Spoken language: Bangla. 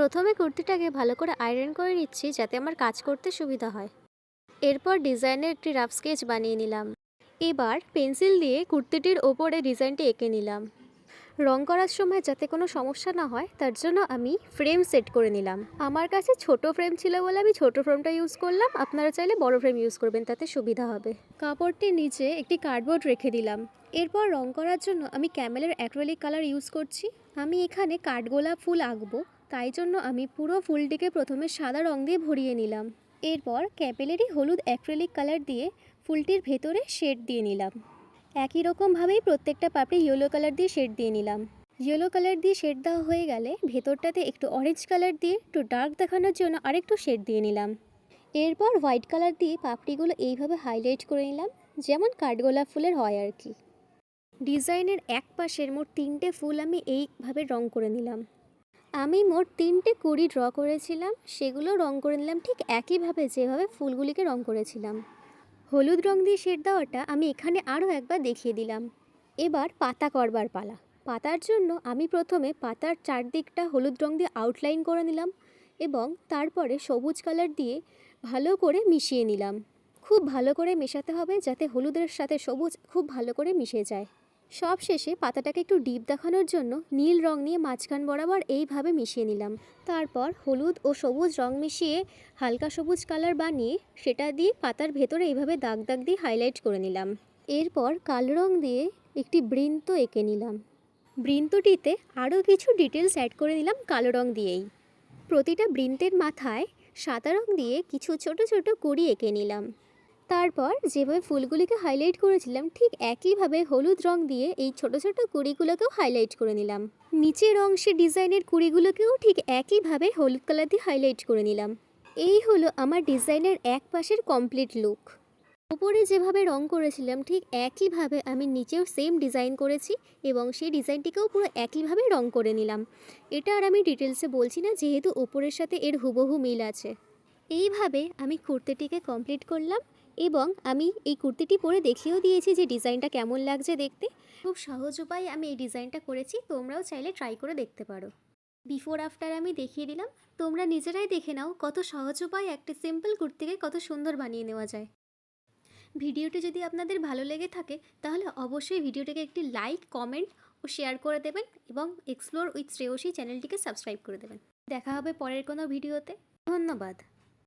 প্রথমে কুর্তিটাকে ভালো করে আয়রন করে নিচ্ছি যাতে আমার কাজ করতে সুবিধা হয়। এরপর ডিজাইনের একটি রাফ স্কেচ বানিয়ে নিলাম। এবার পেন্সিল দিয়ে কুর্তিটির ওপরে ডিজাইনটি এঁকে নিলাম। রং করার সময় যাতে কোনো সমস্যা না হয় তার জন্য আমি ফ্রেম সেট করে নিলাম। আমার কাছে ছোট ফ্রেম ছিল বলে আমি ছোট ফ্রেমটা ইউজ করলাম, আপনারা চাইলে বড় ফ্রেম ইউজ করবেন, তাতে সুবিধা হবে। কাপড়টির নিচে একটি কার্ডবোর্ড রেখে দিলাম। এরপর রং করার জন্য আমি ক্যামেলের অ্যাক্রিলিক কালার ইউজ করছি। আমি এখানে কাঠগোলাপ ফুল আঁকবো, তাই জন্য আমি পুরো ফুলটিকে প্রথমে সাদা রং দিয়ে ভরিয়ে নিলাম। এরপর ক্যামেলেরই হলুদ অ্যাক্রিলিক কালার দিয়ে ফুলটির ভেতরে শেড দিয়ে নিলাম। একই রকমভাবেই প্রত্যেকটা পাপড়ি ইয়েলো কালার দিয়ে শেড দিয়ে নিলাম। ইয়েলো কালার দিয়ে শেড দেওয়া হয়ে গেলে ভেতরটাতে একটু অরেঞ্জ কালার দিয়ে একটু ডার্ক দেখানোর জন্য আরেকটু শেড দিয়ে নিলাম। এরপর হোয়াইট কালার দিয়ে পাপড়িগুলো এইভাবে হাইলাইট করে নিলাম, যেমন কাঠগোলাপ ফুলের হয় আর কি। ডিজাইনের এক পাশের মোট 3টে ফুল আমি এইভাবে রং করে নিলাম। আমি মোট 3টে কুড়ি ড্র করেছিলাম, সেগুলো রং করে নিলাম ঠিক একইভাবে যেভাবে ফুলগুলিকে রং করেছিলাম। হলুদ রং দিয়ে শেড দেওয়াটা আমি এখানে আরও একবার দেখিয়ে দিলাম। এবার পাতা করবার পালা। পাতার জন্য আমি প্রথমে পাতার চারদিকটা হলুদ রং দিয়ে আউটলাইন করে নিলাম এবং তারপরে সবুজ কালার দিয়ে ভালো করে মিশিয়ে নিলাম। খুব ভালো করে মেশাতে হবে যাতে হলুদের সাথে সবুজ খুব ভালো করে মিশে যায়। সব শেষে পাতাটাকে একটু ডিপ দেখানোর জন্য নীল রং নিয়ে মাঝখান বরাবর এইভাবে মিশিয়ে নিলাম। তারপর হলুদ ও সবুজ রং মিশিয়ে হালকা সবুজ কালার বানিয়ে সেটা দিয়ে পাতার ভেতরে এইভাবে দাগ দাগ দিয়ে হাইলাইট করে নিলাম। এরপর কালো রং দিয়ে একটি বৃন্ত এঁকে নিলাম। বৃন্তটিতে আরও কিছু ডিটেলস অ্যাড করে নিলাম কালো রং দিয়েই। প্রতিটা বৃন্তের মাথায় সাদা রং দিয়ে কিছু ছোট ছোট কুঁড়ি এঁকে নিলাম। তারপর যেভাবে ফুলগুলিকে হাইলাইট করেছিলাম ঠিক একইভাবে হলুদ রং দিয়ে এই ছোট ছোট কুঁড়িগুলোকেও হাইলাইট করে নিলাম। নিচের অংশে ডিজাইনের কুঁড়িগুলোকেও ঠিক একইভাবে হলুদ কালার দিয়ে হাইলাইট করে নিলাম। এই হলো আমার ডিজাইনের এক পাশের কমপ্লিট লুক। উপরে যেভাবে রং করেছিলাম ঠিক একইভাবে আমি নিচেও সেম ডিজাইন করেছি এবং সেই ডিজাইনটিকেও পুরো একইভাবে রং করে নিলাম। এটা আর আমি ডিটেলসে বলছি না, যেহেতু উপরের সাথে এর হুবহু মিল আছে। এইভাবে আমি কুর্তিটিকে কমপ্লিট করলাম এবং আমি এই কুর্তিটি পরে দেখিয়েও দিয়েছি যে ডিজাইনটা কেমন লাগছে দেখতে। খুব সহজ উপায়ে আমি এই ডিজাইনটা করেছি, তোমরাও চাইলে ট্রাই করে দেখতে পারো। বিফোর আফটার আমি দেখিয়ে দিলাম, তোমরা নিজেরাই দেখে নাও কত সহজ উপায়ে একটা সিম্পল কুর্তিকে কত সুন্দর বানিয়ে নেওয়া যায়। ভিডিওটি যদি আপনাদের ভালো লেগে থাকে তাহলে অবশ্যই ভিডিওটিকে একটি লাইক, কমেন্ট ও শেয়ার করে দেবেন এবং এক্সপ্লোর উইথ শ্রেয়সী চ্যানেলটিকে সাবস্ক্রাইব করে দেবেন। দেখা হবে পরের কোনো ভিডিওতে। ধন্যবাদ।